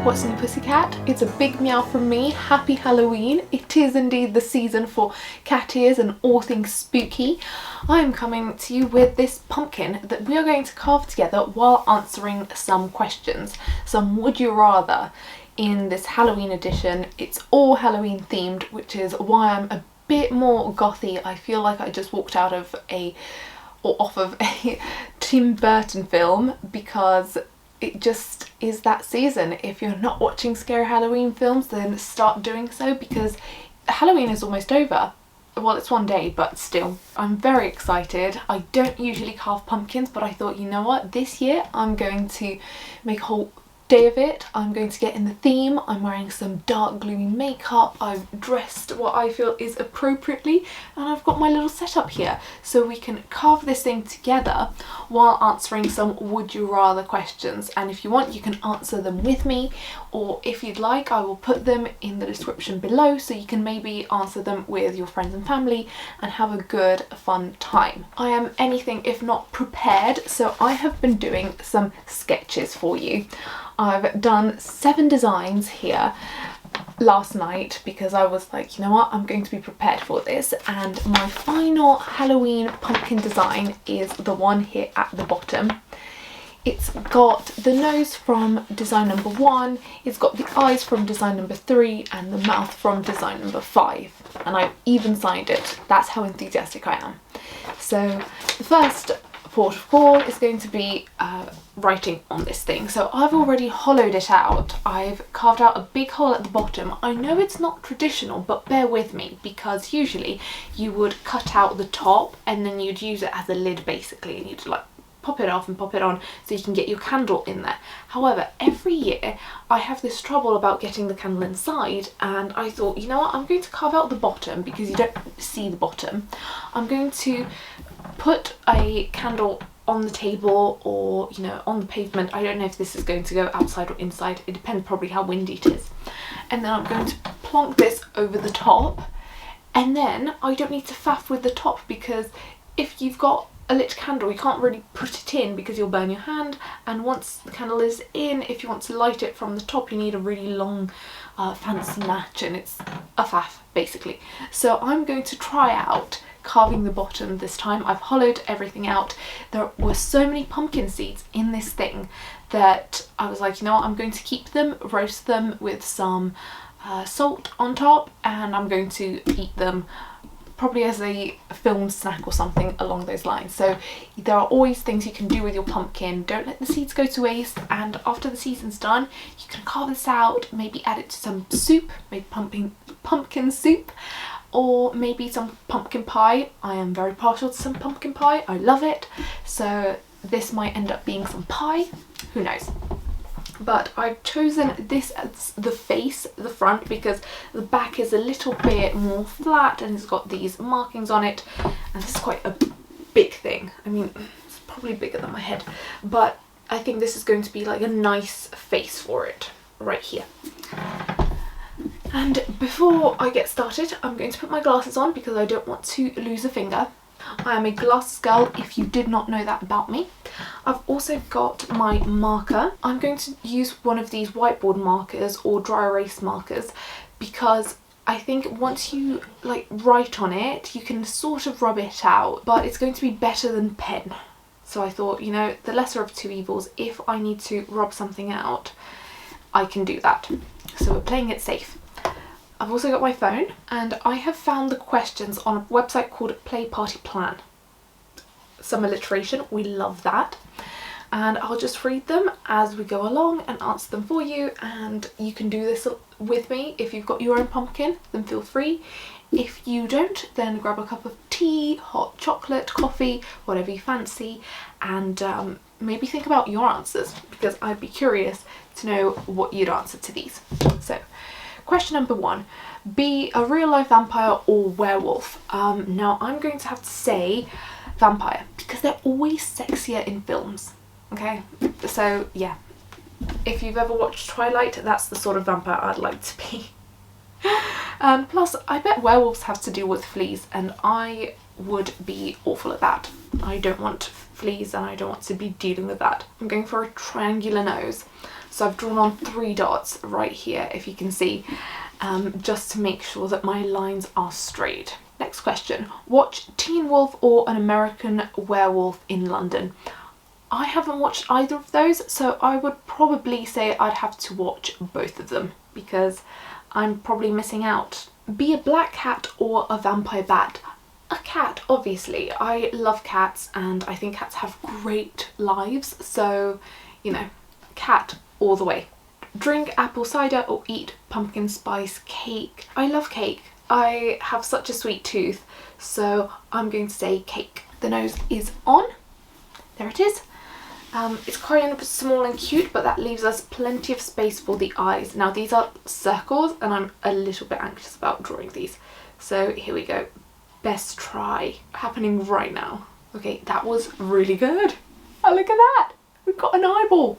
What's new, pussycat? It's a big meow from me. Happy Halloween. It is indeed the season for cat ears and all things spooky. I'm coming to you with this pumpkin that we are going to carve together while answering some questions. Some would you rather in this Halloween edition. It's all Halloween themed, which is why I'm a bit more gothy. I feel like I just walked out of off of a Tim Burton film, because it just is that season. If you're not watching scary Halloween films, then start doing so, because Halloween is almost over. Well, it's one day, but still. I'm very excited. I don't usually carve pumpkins, but I thought, you know what, this year I'm going to make a whole day of it. I'm going to get in the theme. I'm wearing some dark gloomy makeup. I've dressed what I feel is appropriately, and I've got my little setup here so we can carve this thing together while answering some would you rather questions. And if you want, you can answer them with me, or if you'd like, I will put them in the description below so you can maybe answer them with your friends and family and have a good fun time. I am anything if not prepared, so I have been doing some sketches for you. I've done 7 designs here last night because I was like, you know what, I'm going to be prepared for this, and my final Halloween pumpkin design is the one here at the bottom. It's got the nose from design number 1, it's got the eyes from design number 3, and the mouth from design number 5, and I've even signed it. That's how enthusiastic I am. So the first port of call is going to be writing on this thing. So I've already hollowed it out. I've carved out a big hole at the bottom. I know it's not traditional, but bear with me, because usually you would cut out the top and then you'd use it as a lid basically, and you'd like pop it off and pop it on so you can get your candle in there. However, every year I have this trouble about getting the candle inside, and I thought, you know what, I'm going to carve out the bottom because you don't see the bottom. I'm going to put a candle on the table, or you know, on the pavement. I don't know if this is going to go outside or inside, it depends probably how windy it is. And then I'm going to plonk this over the top, and then I don't need to faff with the top, because if you've got a lit candle you can't really put it in because you'll burn your hand, and once the candle is in, if you want to light it from the top you need a really long fancy match, and it's a faff basically. So I'm going to try out carving the bottom this time. I've hollowed everything out. There were so many pumpkin seeds in this thing that I was like, you know what, I'm going to keep them, roast them with some salt on top, and I'm going to eat them probably as a film snack or something along those lines. So there are always things you can do with your pumpkin. Don't let the seeds go to waste, and after the season's done you can carve this out, maybe add it to some soup, maybe pumpkin soup, or maybe some pumpkin pie. I am very partial to some pumpkin pie, I love it, so this might end up being some pie, who knows. But I've chosen this as the face, the front, because the back is a little bit more flat and it's got these markings on it, and this is quite a big thing. I mean, it's probably bigger than my head, but I think this is going to be like a nice face for it right here. And before I get started, I'm going to put my glasses on because I don't want to lose a finger. I am a glasses girl, if you did not know that about me. I've also got my marker. I'm going to use one of these whiteboard markers or dry erase markers, because I think once you like write on it you can sort of rub it out, but it's going to be better than pen. So I thought, you know, the lesser of two evils, if I need to rub something out I can do that. So we're playing it safe. I've also got my phone, and I have found the questions on a website called Play Party Plan. Some alliteration, we love that. And I'll just read them as we go along and answer them for you, and you can do this with me. If you've got your own pumpkin, then feel free. If you don't, then grab a cup of tea, hot chocolate, coffee, whatever you fancy, and maybe think about your answers, because I'd be curious to know what you'd answer to these. So, question number 1, be a real life vampire or werewolf? Now I'm going to have to say vampire, because they're always sexier in films, okay? So yeah, if you've ever watched Twilight, that's the sort of vampire I'd like to be. And plus I bet werewolves have to deal with fleas, and I would be awful at that. I don't want fleas and I don't want to be dealing with that. I'm going for a triangular nose. So I've drawn on 3 dots right here, if you can see, just to make sure that my lines are straight. Next question. Watch Teen Wolf or An American Werewolf in London. I haven't watched either of those, so I would probably say I'd have to watch both of them because I'm probably missing out. Be a black cat or a vampire bat. A cat, obviously. I love cats and I think cats have great lives, so, you know, cat all the way. Drink apple cider or eat pumpkin spice cake. I love cake. I have such a sweet tooth, so I'm going to say cake. The nose is on. There it is. It's kind of small and cute, but that leaves us plenty of space for the eyes. Now these are circles and I'm a little bit anxious about drawing these. So here we go. Best try happening right now. Okay, that was really good. Oh, look at that. We've got an eyeball.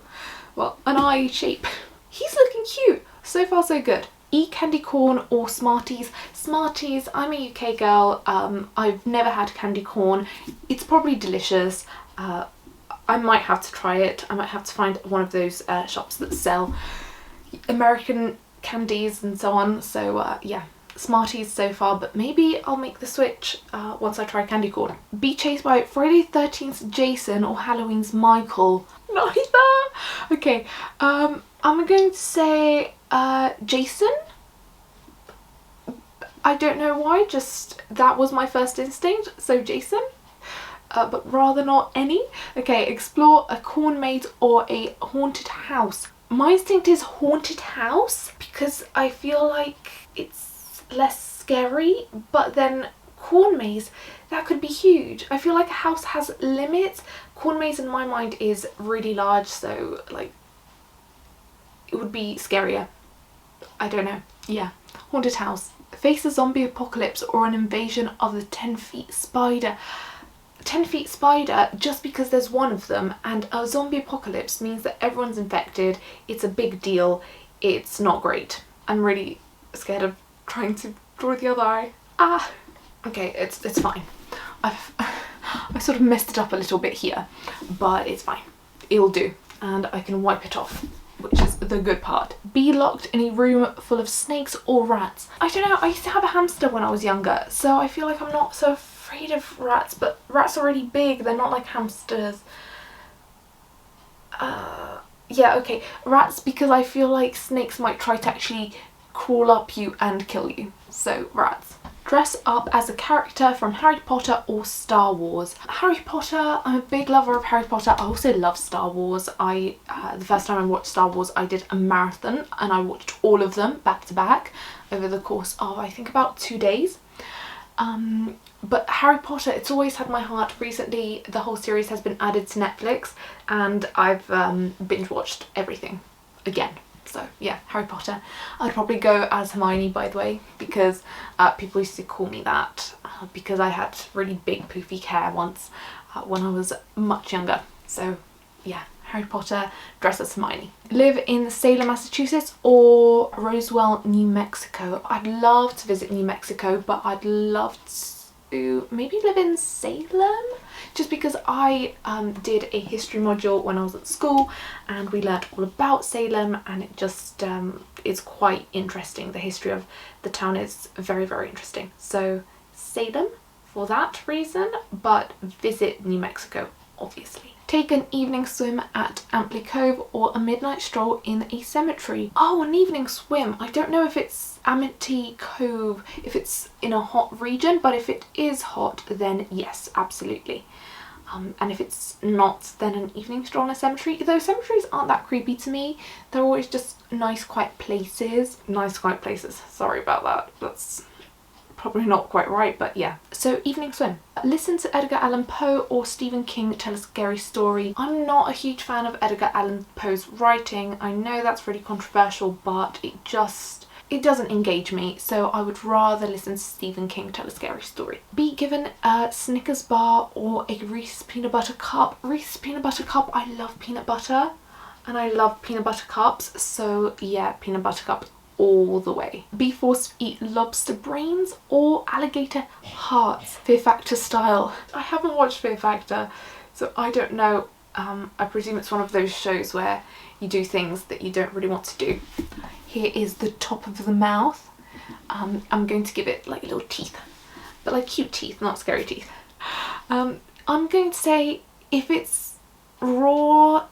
Well, an eye shape. He's looking cute. So far so good. Eat candy corn or Smarties. Smarties, I'm a UK girl. I've never had candy corn. It's probably delicious. I might have to try it. I might have to find one of those shops that sell American candies and so on. So yeah, Smarties so far, but maybe I'll make the switch once I try candy corn. Be chased by Friday the 13th's Jason or Halloween's Michael. Neither. Okay, I'm going to say Jason. I don't know why, just that was my first instinct, so Jason. But rather not any. Okay, explore a corn maze or a haunted house. My instinct is haunted house because I feel like it's less scary, but then corn maze, that could be huge. I feel like a house has limits. Corn maze in my mind is really large, so like it would be scarier. I don't know. Yeah, haunted house. Face a zombie apocalypse or an invasion of the 10 feet spider. 10 feet spider just because there's one of them, and a zombie apocalypse means that everyone's infected. It's a big deal. It's not great. I'm really scared of trying to draw the other eye. Ah, okay, it's fine. I sort of messed it up a little bit here, but it's fine. It'll do, and I can wipe it off, which is the good part. Be locked in a room full of snakes or rats. I don't know, I used to have a hamster when I was younger, so I feel like I'm not so afraid of rats, but rats are really big, they're not like hamsters. Yeah, okay, rats, because I feel like snakes might try to actually crawl up you and kill you, so rats. Dress up as a character from Harry Potter or Star Wars. Harry Potter, I'm a big lover of Harry Potter. I also love Star Wars. The first time I watched Star Wars, I did a marathon and I watched all of them back to back over the course of, I think, about 2 days. But Harry Potter, it's always had my heart. Recently, the whole series has been added to Netflix and I've binge watched everything again. So yeah, Harry Potter. I'd probably go as Hermione, by the way, because people used to call me that because I had really big poofy hair once when I was much younger. So yeah, Harry Potter, dress as Hermione. Live in Salem, Massachusetts or Roswell, New Mexico. I'd love to visit New Mexico, but I'd love to maybe live in Salem, just because I did a history module when I was at school and we learnt all about Salem, and it just is quite interesting. The history of the town is very, very interesting. So Salem for that reason, but visit New Mexico, obviously. Take an evening swim at Ampley Cove or a midnight stroll in a cemetery. Oh, an evening swim. I don't know if it's Amity Cove, if it's in a hot region, but if it is hot, then yes, absolutely. And if it's not, then an evening stroll in a cemetery. Though cemeteries aren't that creepy to me. They're always just nice, quiet places. Nice, quiet places. Sorry about that. That's probably not quite right, but yeah. So evening swim. Listen to Edgar Allan Poe or Stephen King tell a scary story. I'm not a huge fan of Edgar Allan Poe's writing. I know that's really controversial, but it doesn't engage me, so I would rather listen to Stephen King tell a scary story. Be given a Snickers bar or a Reese's peanut butter cup. Reese's peanut butter cup, I love peanut butter and I love peanut butter cups, so yeah, peanut butter cup all the way. Be forced to eat lobster brains or alligator hearts, Fear Factor style. I haven't watched Fear Factor, So I don't know, I presume it's one of those shows where you do things that you don't really want to do. Here is the top of the mouth. I'm going to give it like little teeth, but like cute teeth, not scary teeth. I'm going to say if it's raw,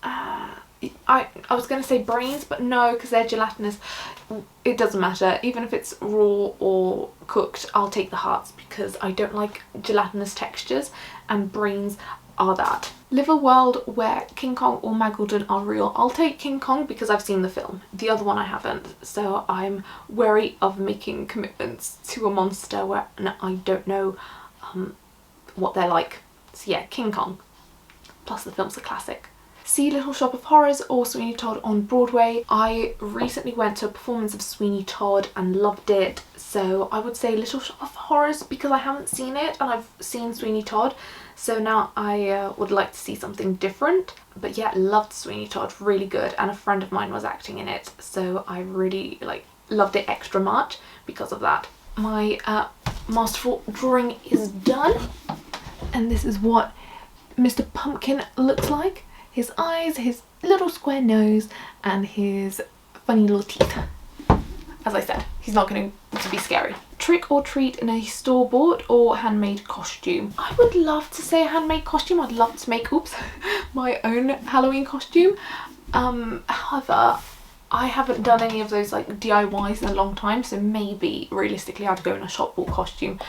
I was going to say brains, but no, because they're gelatinous. It doesn't matter. Even if it's raw or cooked, I'll take the hearts because I don't like gelatinous textures, and brains are that. Live a world where King Kong or Megalodon are real. I'll take King Kong because I've seen the film. The other one I haven't, so I'm wary of making commitments to a monster where I don't know what they're like. So yeah, King Kong. Plus the film's a classic. See Little Shop of Horrors or Sweeney Todd on Broadway. I recently went to a performance of Sweeney Todd and loved it, so I would say Little Shop of Horrors because I haven't seen it and I've seen Sweeney Todd, so now I would like to see something different. But yeah, loved Sweeney Todd, really good, and a friend of mine was acting in it, so I really loved it extra much because of that. My masterful drawing is done, and this is what Mr. Pumpkin looks like. His eyes, his little square nose, and his funny little teeth. As I said, he's not going to be scary. Trick or treat in a store-bought or handmade costume. I would love to say a handmade costume. I'd love to make, oops, my own Halloween costume. However, I haven't done any of those like DIYs in a long time, so maybe realistically I'd go in a shop-bought costume.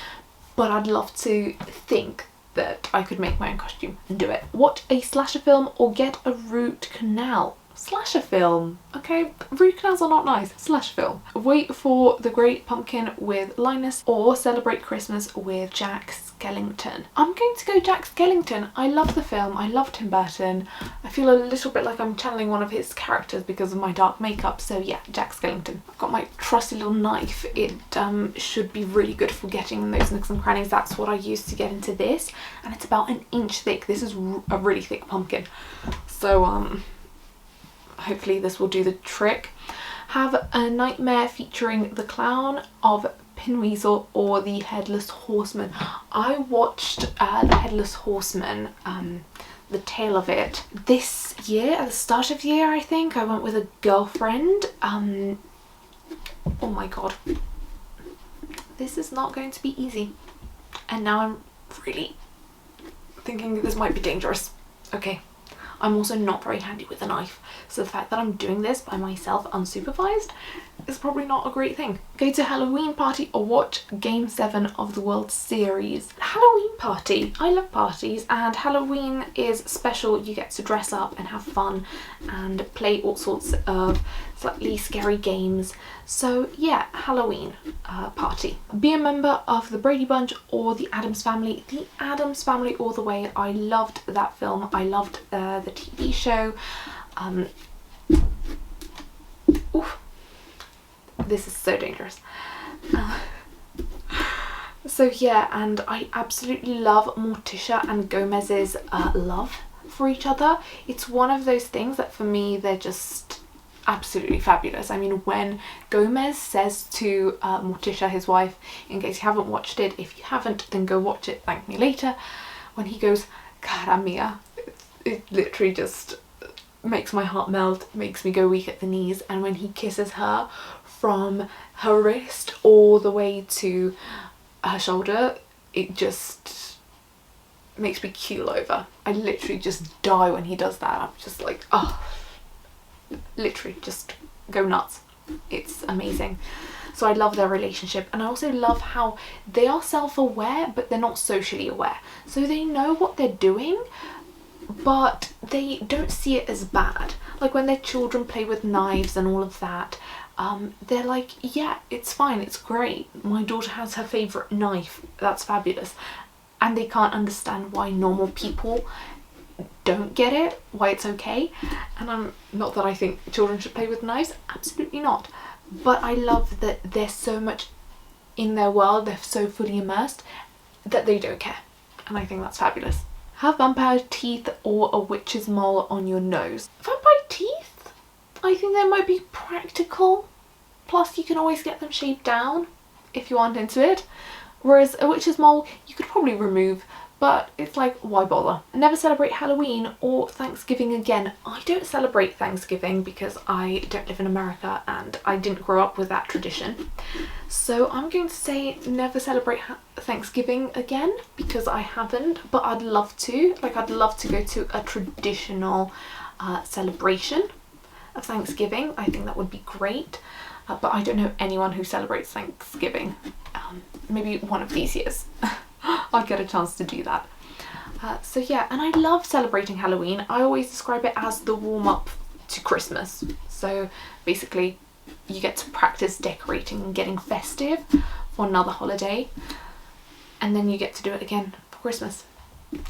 But I'd love to think that I could make my own costume and do it. Watch a slasher film or get a root canal. Slasher film. Okay, root canals are not nice. Slasher film. Wait for the Great Pumpkin with Linus or celebrate Christmas with Jack Skellington. I'm going to go Jack Skellington. I love the film. I love Tim Burton. I feel a little bit like I'm channeling one of his characters because of my dark makeup. So yeah, Jack Skellington. I've got my trusty little knife. It should be really good for getting in those nooks and crannies. That's what I used to get into this. And it's about an inch thick. This is a really thick pumpkin. So hopefully this will do the trick. Have a nightmare featuring the clown of Pinweasel or the Headless Horseman. I watched the Headless Horseman, the tale of it, this year, at the start of the year I think. I went with a girlfriend. Oh my god. This is not going to be easy. And now I'm really thinking this might be dangerous. Okay. I'm also not very handy with a knife, so the fact that I'm doing this by myself unsupervised is probably not a great thing. Go to Halloween party or watch Game 7 of the World Series. Halloween party. I love parties, and Halloween is special. You get to dress up and have fun and play all sorts of slightly scary games. So yeah, Halloween party. Be a member of the Brady Bunch or the Addams Family. The Addams Family all the way. I loved that film. I loved the TV show. Oof. This is so dangerous. So yeah, and I absolutely love Morticia and Gomez's love for each other. It's one of those things that for me, they're just absolutely fabulous. I mean, when Gomez says to Morticia, his wife, in case you haven't watched it, if you haven't, then go watch it, thank me later, when he goes, cara mia, it literally just makes my heart melt, makes me go weak at the knees. And when he kisses her from her wrist all the way to her shoulder, it just makes me keel over. I literally just die when he does that. I'm just like, oh, literally just go nuts. It's amazing. So I love their relationship, and I also love how they are self-aware but they're not socially aware. So they know what they're doing, but they don't see it as bad. Like when their children play with knives and all of that, they're like, yeah, it's fine, it's great. My daughter has her favourite knife, that's fabulous. And they can't understand why normal people don't get it, why it's okay. And I'm not that I think children should play with knives, absolutely not. But I love that they're so much in their world, they're so fully immersed that they don't care. And I think that's fabulous. Have vampire teeth or a witch's mole on your nose. Vampire teeth? I think they might be practical. Plus you can always get them shaved down if you aren't into it. Whereas a witch's mole, you could probably remove but it's like, why bother? Never celebrate Halloween or Thanksgiving again. I don't celebrate Thanksgiving because I don't live in America and I didn't grow up with that tradition. So I'm going to say never celebrate Thanksgiving again because I haven't, but I'd love to. Like, I'd love to go to a traditional celebration of Thanksgiving. I think that would be great. But I don't know anyone who celebrates Thanksgiving. Maybe one of these years I'll get a chance to do that. So yeah, and I love celebrating Halloween. I always describe it as the warm-up to Christmas. So basically you get to practice decorating and getting festive for another holiday, and then you get to do it again for Christmas.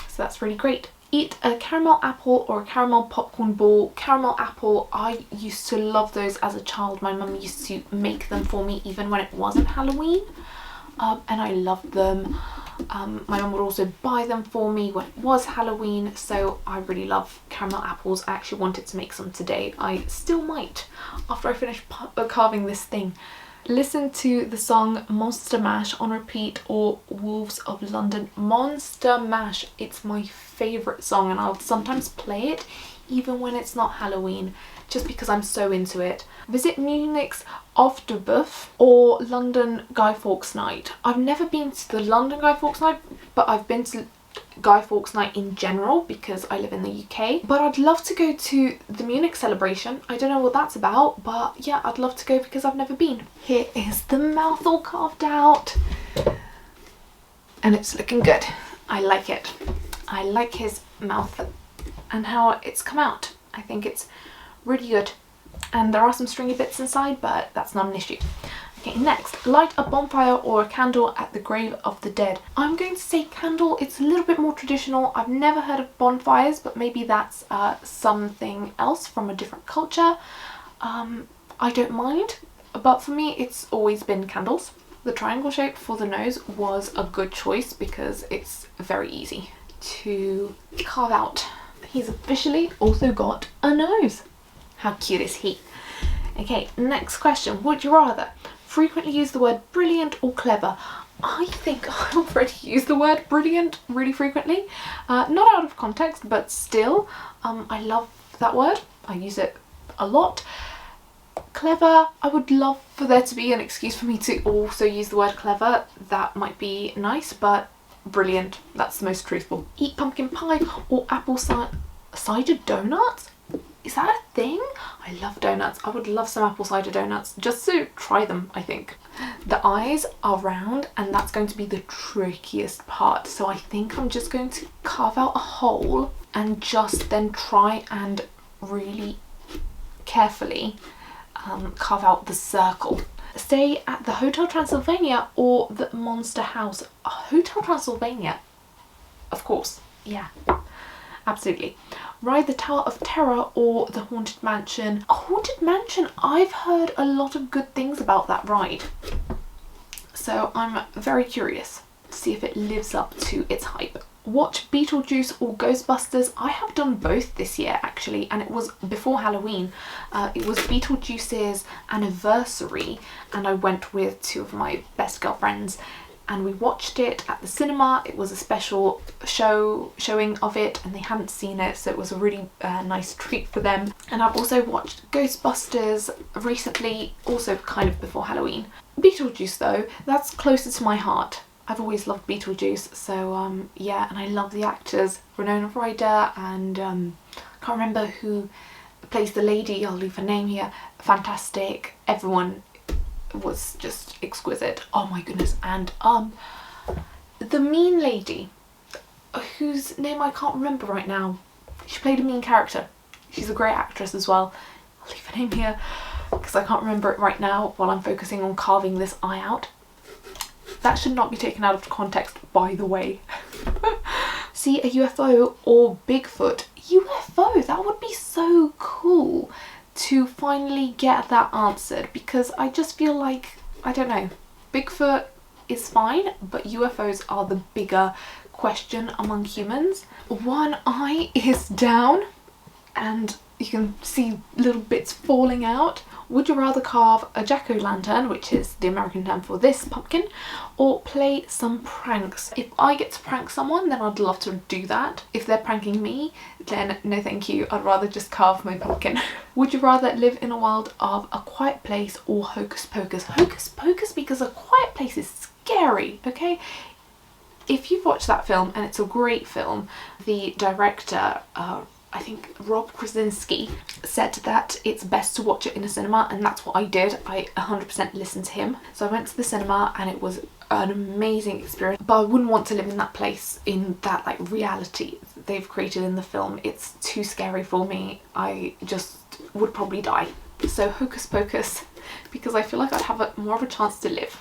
So that's really great. Eat a caramel apple or a caramel popcorn ball. Caramel apple, I used to love those as a child. My mum used to make them for me even when it wasn't Halloween, and I loved them. My mum would also buy them for me when it was Halloween, so I really love caramel apples. I actually wanted to make some today. I still might after I finish carving this thing. Listen to the song Monster Mash on repeat or Wolves of London. Monster Mash, it's my favourite song, and I'll sometimes play it even when it's not Halloween just because I'm so into it. Visit Munich's Afterbuff or London Guy Fawkes Night. I've never been to the London Guy Fawkes Night, but I've been to Guy Fawkes Night in general because I live in the UK. But I'd love to go to the Munich celebration. I don't know what that's about, but yeah, I'd love to go because I've never been. Here is the mouth all carved out and it's looking good. I like it. I like his mouth and how it's come out. I think it's really good, and there are some stringy bits inside, but that's not an issue. Okay, next, light a bonfire or a candle at the grave of the dead. I'm going to say candle. It's a little bit more traditional. I've never heard of bonfires, but maybe that's something else from a different culture. I don't mind, but for me it's always been candles. The triangle shape for the nose was a good choice because it's very easy to carve out. He's officially also got a nose. How cute is he? Okay, next question. Would you rather frequently use the word brilliant or clever? I think I already use the word brilliant really frequently. Not out of context, but still, I love that word. I use it a lot. Clever, I would love for there to be an excuse for me to also use the word clever. That might be nice, but brilliant, that's the most truthful. Eat pumpkin pie or apple cider donuts? Is that a thing? I love donuts. I would love some apple cider donuts just to try them, I think. The eyes are round and that's going to be the trickiest part. So I think I'm just going to carve out a hole and just then try and really carefully carve out the circle. Stay at the Hotel Transylvania or the Monster House. Hotel Transylvania, of course, yeah. Absolutely. Ride the Tower of Terror or the Haunted Mansion. A Haunted Mansion, I've heard a lot of good things about that ride. So I'm very curious to see if it lives up to its hype. Watch Beetlejuice or Ghostbusters. I have done both this year actually, and it was before Halloween. It was Beetlejuice's anniversary and I went with two of my best girlfriends and we watched it at the cinema. It was a special showing of it and they hadn't seen it, so it was a really nice treat for them. And I've also watched Ghostbusters recently, also kind of before Halloween. Beetlejuice though, that's closer to my heart. I've always loved Beetlejuice, so yeah, and I love the actors, Winona Ryder and I can't remember who plays the lady, I'll leave her name here. Fantastic, everyone was just exquisite. Oh my goodness. And the mean lady, whose name I can't remember right now, she played a mean character. She's a great actress as well. I'll leave her name here because I can't remember it right now while I'm focusing on carving this eye out. That should not be taken out of context, by the way. See a UFO or Bigfoot? UFO, that would be so cool to finally get that answered, because I just feel like, I don't know, Bigfoot is fine, but UFOs are the bigger question among humans. One eye is down. and you can see little bits falling out. Would you rather carve a jack-o'-lantern, which is the American term for this pumpkin, or play some pranks? If I get to prank someone, then I'd love to do that. If they're pranking me, then no thank you, I'd rather just carve my pumpkin. Would you rather live in a world of A Quiet Place or Hocus Pocus? Hocus Pocus, because A Quiet Place is scary, okay? If you've watched that film, and it's a great film, the director, I think Rob Krasinski, said that it's best to watch it in a cinema, and that's what I did. I 100% listened to him. So I went to the cinema and it was an amazing experience, but I wouldn't want to live in that place, in that like reality they've created in the film. It's too scary for me. I just would probably die. So Hocus Pocus, because I feel like I'd have more of a chance to live,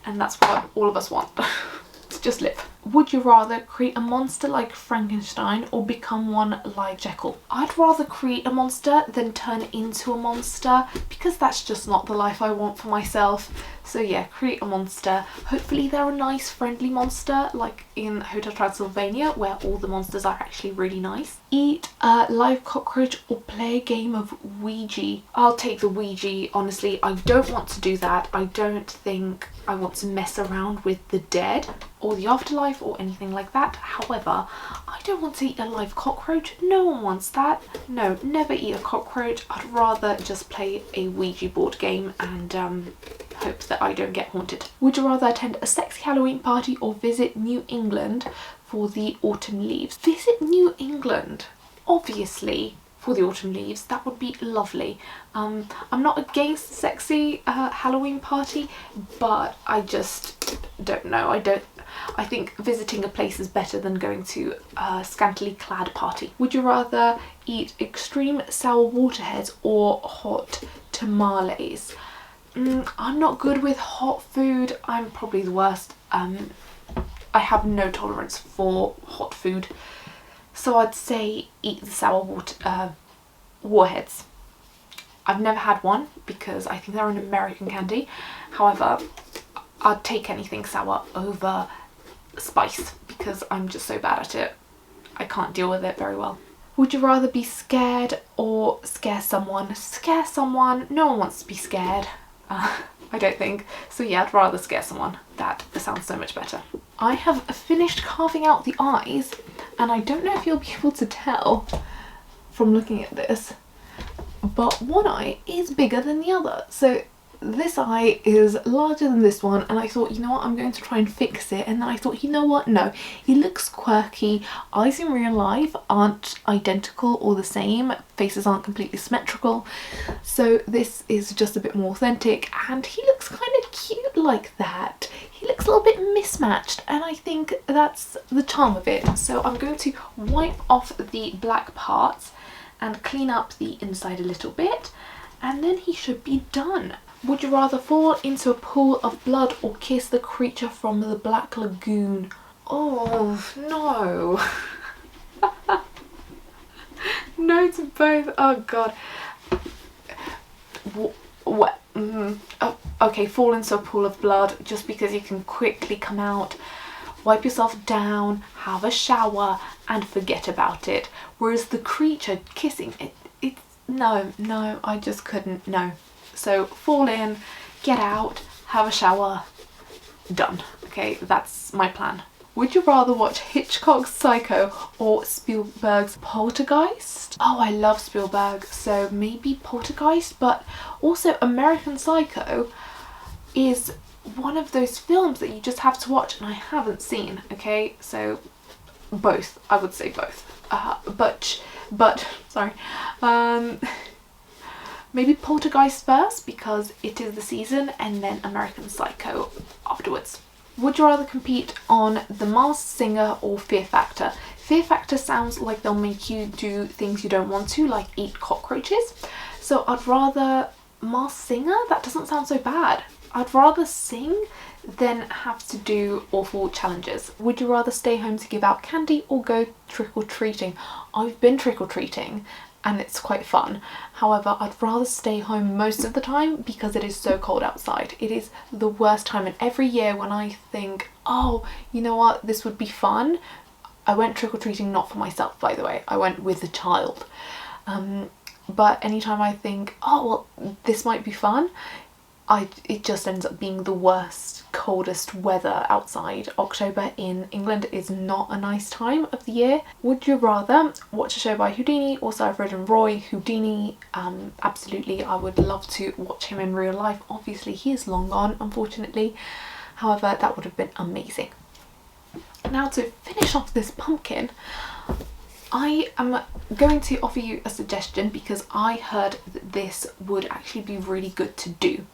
and that's what all of us want. To just live. Would you rather create a monster like Frankenstein or become one like Jekyll? I'd rather create a monster than turn into a monster, because that's just not the life I want for myself. So yeah, create a monster. Hopefully they're a nice friendly monster, like in Hotel Transylvania, where all the monsters are actually really nice. Eat a live cockroach or play a game of Ouija. I'll take the Ouija, honestly. I don't want to do that. I don't think I want to mess around with the dead or the afterlife or anything like that. However, I don't want to eat a live cockroach. No one wants that. No, never eat a cockroach. I'd rather just play a Ouija board game and hope that I don't get haunted. Would you rather attend a sexy Halloween party or visit New England for the autumn leaves? Visit New England, obviously, for the autumn leaves. That would be lovely. I'm not against sexy Halloween party, but I just don't know. I think visiting a place is better than going to a scantily clad party. Would you rather eat extreme sour waterheads or hot tamales? I'm not good with hot food. I'm probably the worst. I have no tolerance for hot food. So I'd say eat the sour warheads. I've never had one because I think they're an American candy. However, I'd take anything sour over spice because I'm just so bad at it. I can't deal with it very well. Would you rather be scared or scare someone? Scare someone. No one wants to be scared. I don't think. So yeah, I'd rather scare someone. That sounds so much better. I have finished carving out the eyes, and I don't know if you'll be able to tell from looking at this, but one eye is bigger than the other. So this eye is larger than this one, and I thought, you know what, I'm going to try and fix it. And then I thought, you know what, no, it looks quirky. Eyes in real life aren't identical or the same. Faces aren't completely symmetrical. So this is just a bit more authentic, and he looks kind of cute like that. He looks a little bit mismatched, and I think that's the charm of it. So I'm going to wipe off the black parts and clean up the inside a little bit, and then he should be done. Would you rather fall into a pool of blood or kiss the creature from the Black Lagoon? Oh no. No to both. Oh god. What? Oh, okay, fall into a pool of blood just because you can quickly come out, wipe yourself down, have a shower and forget about it. Whereas the creature kissing it's no, I just couldn't, no. So fall in, get out, have a shower, done. Okay, that's my plan. Would you rather watch Hitchcock's Psycho or Spielberg's Poltergeist? Oh, I love Spielberg, so maybe Poltergeist, but also American Psycho is one of those films that you just have to watch, and I haven't seen, okay? So both, I would say both. But sorry. Maybe Poltergeist first because it is the season, and then American Psycho afterwards. Would you rather compete on The Masked Singer or Fear Factor? Fear Factor sounds like they'll make you do things you don't want to, like eat cockroaches. So I'd rather Masked Singer. That doesn't sound so bad. I'd rather sing than have to do awful challenges. Would you rather stay home to give out candy or go trick-or-treating? I've been trick-or-treating and it's quite fun. However, I'd rather stay home most of the time because it is so cold outside. It is the worst time, and every year when I think, oh, you know what, this would be fun, I went trick-or-treating not for myself, by the way, I went with a child. But anytime I think, oh well, this might be fun, it just ends up being the worst, coldest weather outside. October in England is not a nice time of the year. Would you rather watch a show by Houdini or Seyfried and Roy? Houdini, absolutely, I would love to watch him in real life. Obviously he is long gone, unfortunately. However, that would have been amazing. Now, to finish off this pumpkin, I am going to offer you a suggestion because I heard that this would actually be really good to do.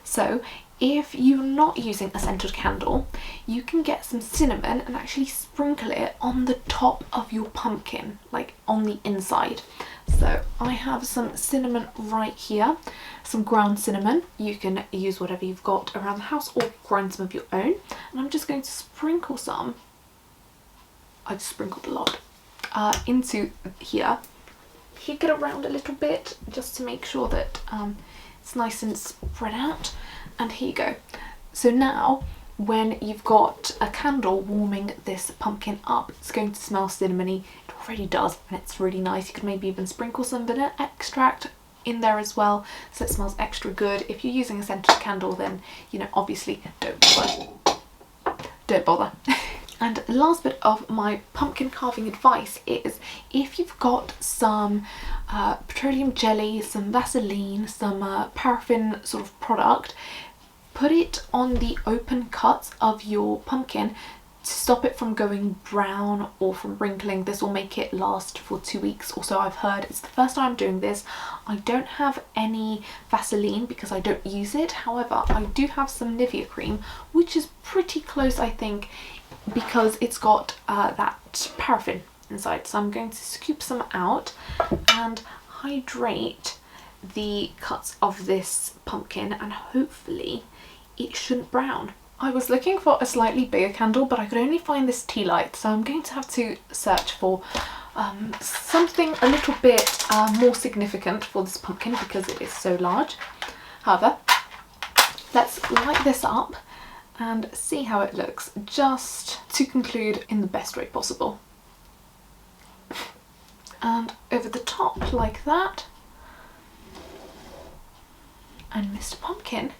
So if you're not using a scented candle, you can get some cinnamon and actually sprinkle it on the top of your pumpkin, like on the inside. So I have some cinnamon right here, some ground cinnamon. You can use whatever you've got around the house or grind some of your own. And I'm just going to sprinkle some, I just sprinkled a lot, into here. Shake it around a little bit just to make sure that it's nice and spread out. And here you go. So now when you've got a candle warming this pumpkin up, it's going to smell cinnamony. It already does, and it's really nice. You could maybe even sprinkle some vanilla extract in there as well, so it smells extra good. If you're using a scented candle, then, you know, obviously don't bother. And the last bit of my pumpkin carving advice is, if you've got some petroleum jelly, some Vaseline, some paraffin sort of product, put it on the open cuts of your pumpkin to stop it from going brown or from wrinkling. This will make it last for 2 weeks or so, I've heard. It's the first time I'm doing this. I don't have any Vaseline because I don't use it. However, I do have some Nivea cream, which is pretty close, I think, because it's got that paraffin inside. So I'm going to scoop some out and hydrate the cuts of this pumpkin, and hopefully it shouldn't brown. I was looking for a slightly bigger candle, but I could only find this tea light, so I'm going to have to search for something a little bit more significant for this pumpkin because it is so large. However, let's light this up and see how it looks, just to conclude in the best way possible. And over the top like that. And Mr. Pumpkin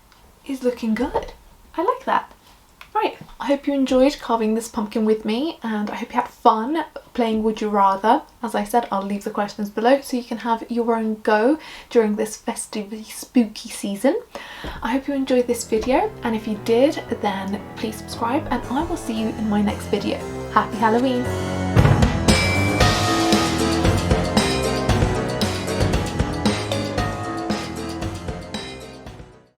is looking good. I like that. Right, I hope you enjoyed carving this pumpkin with me, and I hope you had fun playing Would You Rather. As I said, I'll leave the questions below so you can have your own go during this festive, spooky season. I hope you enjoyed this video, and if you did, then please subscribe, and I will see you in my next video. Happy Halloween!